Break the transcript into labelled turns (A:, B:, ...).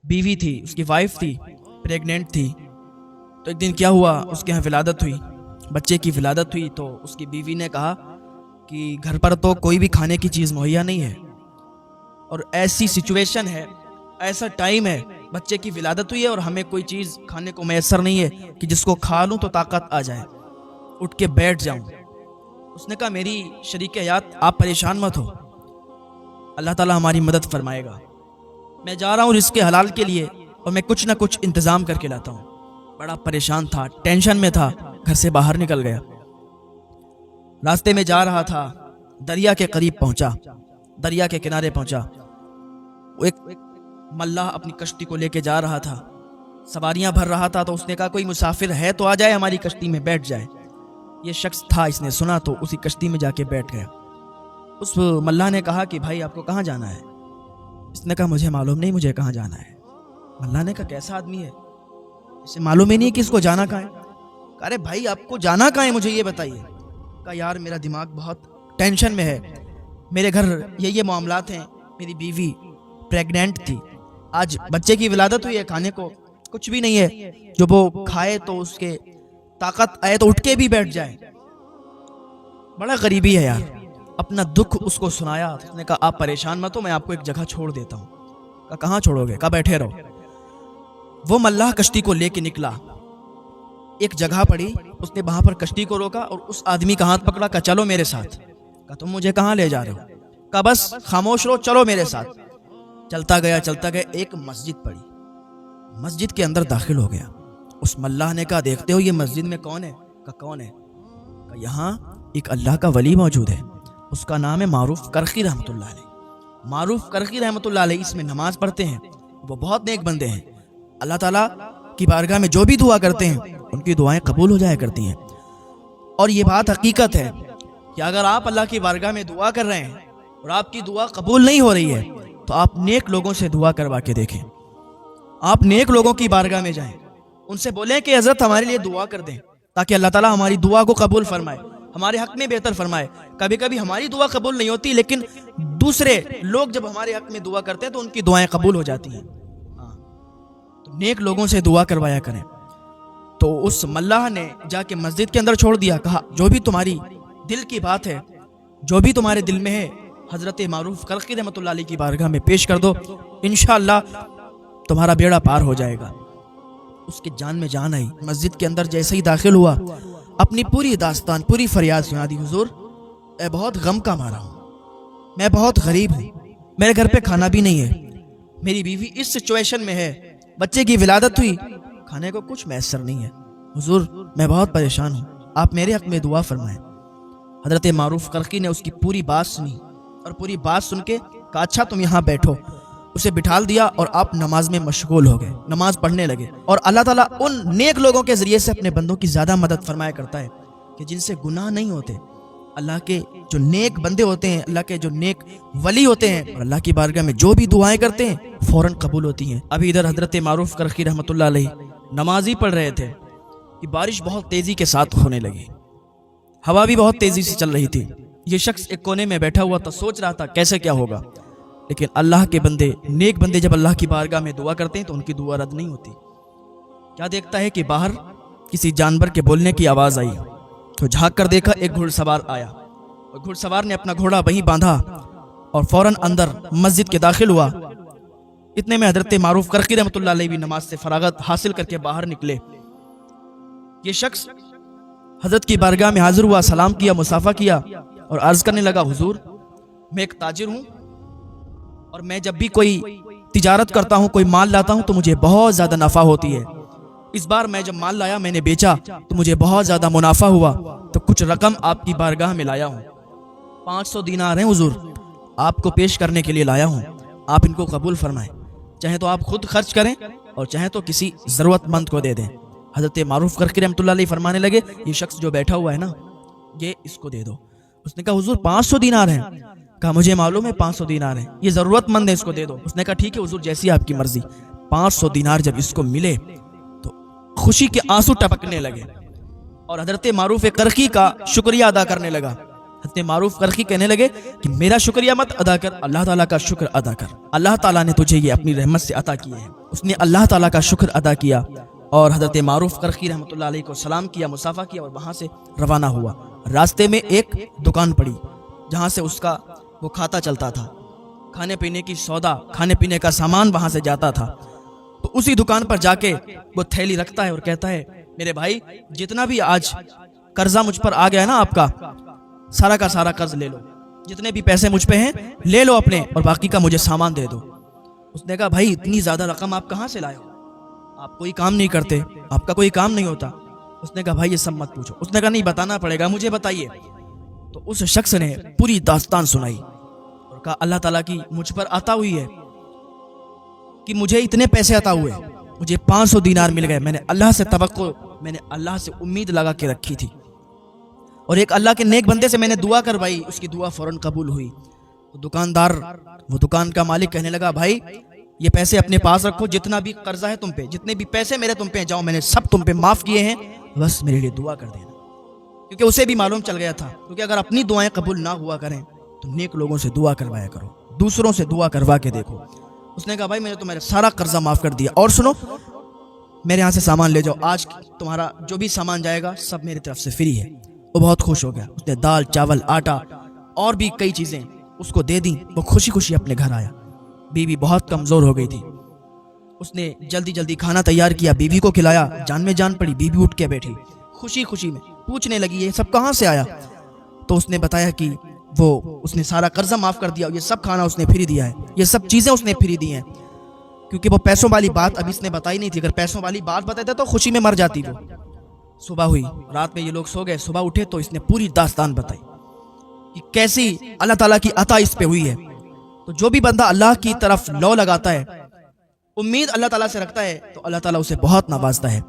A: بیوی تھی، اس کی وائف تھی، پریگننٹ تھی۔ تو ایک دن کیا ہوا، اس کے یہاں ولادت ہوئی، بچے کی ولادت ہوئی۔ تو اس کی بیوی نے کہا کہ گھر پر تو کوئی بھی کھانے کی چیز مہیا نہیں ہے، اور ایسی سچویشن ہے، ایسا ٹائم ہے، بچے کی ولادت ہوئی ہے اور ہمیں کوئی چیز کھانے کو میسر نہیں ہے کہ جس کو کھا لوں تو طاقت آ جائے، اٹھ کے بیٹھ جاؤں۔ اس نے کہا میری شریک حیات آپ پریشان مت ہو، اللہ تعالیٰ ہماری مدد فرمائے گا، میں جا رہا ہوں رزق حلال کے لیے اور میں کچھ نہ کچھ انتظام کر کے لاتا ہوں۔ بڑا پریشان تھا، ٹینشن میں تھا، گھر سے باہر نکل گیا۔ راستے میں جا رہا تھا، دریا کے قریب پہنچا، دریا کے کنارے پہنچا۔ وہ ایک ملاح اپنی کشتی کو لے کے جا رہا تھا، سواریاں بھر رہا تھا۔ تو اس نے کہا کوئی مسافر ہے تو آ جائے، ہماری کشتی میں بیٹھ جائے۔ یہ شخص تھا، اس نے سنا تو اسی کشتی میں جا کے بیٹھ گیا۔ اس ملاح نے کہا کہ بھائی آپ کو کہاں جانا ہے؟ اس نے کہا مجھے معلوم نہیں مجھے کہاں جانا ہے۔ ملاح نے کہا کیسا آدمی ہے، اسے معلوم ہی نہیں کہ اس کو جانا کہاں ہے۔ کہا ارے بھائی آپ کو جانا کہاں ہے مجھے یہ بتائیے۔ کہا یار میرا دماغ بہت ٹینشن میں ہے، میرے گھر یہ معاملات ہیں، میری بیوی پریگننٹ تھی، آج بچے کی ولادت ہوئی ہے، کھانے کو کچھ بھی نہیں ہے جو وہ کھائے تو اس کے طاقت آئے تو اٹھ کے بھی بیٹھ جائے۔ بڑا غریبی ہے یار۔ اپنا دکھ اس کو سنایا۔ اس نے کہا آپ پریشان مت ہو، میں آپ کو ایک جگہ چھوڑ دیتا ہوں۔ کہا کہاں چھوڑو گے؟ کہا بیٹھے رہو۔ وہ ملاح کشتی کو لے کے نکلا، ایک جگہ پڑی، اس نے وہاں پر کشتی کو روکا اور اس آدمی کا ہاتھ پکڑا۔ کہا چلو میرے ساتھ۔ کہا تم مجھے کہاں لے جا رہے ہو؟ کہا بس خاموش رہو، چلو میرے ساتھ۔ چلتا گیا چلتا گیا، ایک مسجد پڑی، مسجد کے اندر داخل ہو گیا۔ اس ملاح نے کہا دیکھتے ہو یہ مسجد میں کون ہے؟ کہا کون ہے؟ کہا یہاں ایک اللہ کا ولی موجود ہے، اس کا نام ہے معروف کرخی رحمۃ اللہ علیہ۔ معروف کرخی رحمۃ اللہ علیہ اس میں نماز پڑھتے ہیں، وہ بہت نیک بندے ہیں، اللہ تعالیٰ کی بارگاہ میں جو بھی دعا کرتے ہیں ان کی دعائیں قبول ہو جایا کرتی ہیں۔ اور یہ بات حقیقت ہے کہ اگر آپ اللہ کی بارگاہ میں دعا کر رہے ہیں اور آپ کی دعا قبول نہیں ہو رہی ہے تو آپ نیک لوگوں سے دعا کروا کے دیکھیں۔ آپ نیک لوگوں کی بارگاہ میں جائیں، ان سے بولیں کہ حضرت ہمارے لیے دعا کر دیں تاکہ اللہ تعالیٰ ہماری دعا کو قبول فرمائے، ہمارے حق میں بہتر فرمائے۔ کبھی کبھی ہماری دعا قبول نہیں ہوتی لیکن دوسرے لوگ جب ہمارے حق میں دعا کرتے ہیں تو ان کی دعائیں قبول ہو جاتی ہیں۔ تو نیک لوگوں سے دعا کروایا کریں۔ تو اس ملاح نے جا کے مسجد کے اندر چھوڑ دیا، کہا جو بھی تمہاری دل کی بات ہے، جو بھی تمہارے دل میں ہے، حضرت معروف کرخی رحمۃ اللہ علیہ کی بارگاہ میں پیش کر دو، انشاءاللہ تمہارا بیڑا پار ہو جائے گا۔ اس کے جان میں جان آئی، مسجد کے اندر جیسے ہی داخل ہوا اپنی پوری داستان، پوری فریاد سنا دی۔ حضور میں بہت غم کا مارا ہوں، میں بہت غریب ہوں، میرے گھر پہ کھانا بھی نہیں ہے، میری بیوی اس سچویشن میں ہے، بچے کی ولادت ہوئی، کھانے کو کچھ میسر نہیں ہے، حضور میں بہت پریشان ہوں، آپ میرے حق میں دعا فرمائیں۔ حضرت معروف کرخی نے اس کی پوری بات سنی اور پوری بات سن کے کہا اچھا تم یہاں بیٹھو۔ اسے بٹھال دیا اور آپ نماز میں مشغول ہو گئے، نماز پڑھنے لگے۔ اور اللہ تعالیٰ ان نیک لوگوں کے ذریعے سے اپنے بندوں کی زیادہ مدد فرمایا کرتا ہے کہ جن سے گناہ نہیں ہوتے۔ اللہ کے جو نیک بندے ہوتے ہیں، اللہ کے جو نیک ولی ہوتے ہیں، اور اللہ کی بارگاہ میں جو بھی دعائیں کرتے ہیں فوراً قبول ہوتی ہیں۔ ابھی ادھر حضرت معروف کرخی رحمۃ اللہ علیہ نماز ہی پڑھ رہے تھے کہ بارش بہت تیزی کے ساتھ ہونے لگی، ہوا بھی بہت تیزی سے چل رہی تھی۔ یہ شخص ایک کونے میں بیٹھا ہوا تھا، سوچ رہا تھا کیسے کیا ہوگا۔ لیکن اللہ کے بندے، نیک بندے جب اللہ کی بارگاہ میں دعا کرتے ہیں تو ان کی دعا رد نہیں ہوتی۔ کیا دیکھتا ہے کہ باہر کسی جانور کے بولنے کی آواز آئی، تو جھانک کر دیکھا ایک گھڑ سوار آیا، اور گھڑ سوار نے اپنا گھوڑا وہیں باندھا اور فوراً اندر مسجد کے داخل ہوا۔ اتنے میں حضرت معروف کرخی رحمۃ اللہ علیہ بھی نماز سے فراغت حاصل کر کے باہر نکلے۔ یہ شخص حضرت کی بارگاہ میں حاضر ہوا، سلام کیا، مصافحہ کیا اور عرض کرنے لگا حضور میں ایک تاجر ہوں اور میں جب بھی کوئی تجارت کرتا ہوں، کوئی مال لاتا ہوں تو مجھے بہت زیادہ نفع ہوتی ہے۔ اس بار میں جب مال لایا، میں نے بیچا تو مجھے بہت زیادہ منافع ہوا، تو کچھ رقم آپ کی بارگاہ میں لایا ہوں، 500 دینار ہیں حضور، آپ کو پیش کرنے کے لیے لایا ہوں، آپ ان کو قبول فرمائیں، چاہیں تو آپ خود خرچ کریں اور چاہیں تو کسی ضرورت مند کو دے دیں۔ حضرت معروف کرخی رحمۃ اللہ علیہ فرمانے لگے یہ شخص جو بیٹھا ہوا ہے نا، یہ اس کو دے دو۔ اس نے کہا حضور 500 دینار ہیں۔ کہا مجھے معلوم ہے 500 دینار ہیں، یہ ضرورت مند ہے، اس کو دے دو۔ اس نے کہا ٹھیک ہے حضور جیسی آپ کی مرضی۔ 500 دینار جب اس کو ملے تو خوشی کے آنسو ٹپکنے لگے اور حضرت معروف کرخی کا شکریہ ادا کرنے لگا۔ حضرت معروف کرخی کہنے لگے کہ میرا شکریہ مت ادا کر، اللہ تعالیٰ کا شکر ادا کر، اللہ تعالیٰ نے تجھے یہ اپنی رحمت سے عطا کیے ہیں۔ اس نے اللہ تعالیٰ کا شکر ادا کیا اور حضرت معروف کرخی رحمۃ اللہ علیہ کو سلام کیا، مصافحہ کیا اور وہاں سے روانہ ہوا۔ راستے میں ایک دکان پڑی جہاں سے اس کا وہ کھاتا چلتا تھا، کھانے پینے کی سودا، کھانے پینے کا سامان وہاں سے جاتا تھا۔ تو اسی دکان پر جا کے وہ تھیلی رکھتا ہے اور کہتا ہے میرے بھائی جتنا بھی آج قرضہ مجھ پر آ گیا ہے نا آپ کا سارا قرض لے لو، جتنے بھی پیسے مجھ پہ ہیں لے لو اپنے اور باقی کا مجھے سامان دے دو۔ اس نے کہا بھائی اتنی زیادہ رقم آپ کہاں سے لائے ہو، آپ کوئی کام نہیں کرتے، آپ کا کوئی کام نہیں ہوتا۔ اس نے کہا بھائی یہ سب مت پوچھو۔ اس نے کہا نہیں بتانا پڑے گا، مجھے بتائیے۔ تو اس شخص نے پوری داستان سنائی اور کہا اللہ تعالیٰ کی مجھ پر عطا ہوئی ہے کہ مجھے اتنے پیسے عطا ہوئے، مجھے 500 دینار مل گئے، میں نے اللہ سے توقع، میں نے اللہ سے امید لگا کے رکھی تھی اور ایک اللہ کے نیک بندے سے میں نے دعا کروائی، اس کی دعا فوراً قبول ہوئی۔ تو دکاندار، وہ دکان کا مالک کہنے لگا بھائی یہ پیسے اپنے پاس رکھو، جتنا بھی قرضہ ہے تم پہ، جتنے بھی پیسے میرے تم پہ جاؤ میں نے سب تم پہ معاف کیے ہیں، بس میرے لیے دعا کر دینا۔ کیونکہ اسے بھی معلوم چل گیا تھا، کیونکہ اگر اپنی دعائیں قبول نہ ہوا کریں تو نیک لوگوں سے دعا کروایا کرو، دوسروں سے دعا کروا کے دیکھو۔ اس نے کہا بھائی میں نے تمہارا سارا قرضہ معاف کر دیا، اور سنو میرے یہاں سے سامان لے جاؤ، آج تمہارا جو بھی سامان جائے گا سب میری طرف سے فری ہے۔ وہ بہت خوش ہو گیا، اس نے دال، چاول، آٹا اور بھی کئی چیزیں اس کو دے دیں، وہ خوشی خوشی اپنے گھر آیا۔ بیوی بہت کمزور ہو گئی تھی، اس نے جلدی جلدی کھانا تیار کیا، بیوی کو کھلایا، جان میں جان پڑی، بیوی اٹھ کے بیٹھی خوشی خوشی میں پوچھنے لگی یہ سب کہاں سے آیا؟ تو اس نے بتایا کہ اس نے سارا قرضہ معاف کر دیا، یہ سب کھانا اس نے فری دیا ہے، یہ سب چیزیں اس نے فری دی ہیں، کیونکہ وہ پیسوں والی بات ابھی اس نے بتائی نہیں تھی، اگر پیسوں والی بات بتاتا تو خوشی میں مر جاتی۔ وہ صبح ہوئی، رات میں یہ لوگ سو گئے، صبح اٹھے تو اس نے پوری داستان بتائی کہ کیسی اللہ تعالیٰ کی عطا اس پہ ہوئی ہے۔ تو جو بھی بندہ اللہ کی طرف لو لگاتا ہے، امید اللہ تعالیٰ سے رکھتا ہے، تو اللہ تعالیٰ اسے بہت نوازتا ہے۔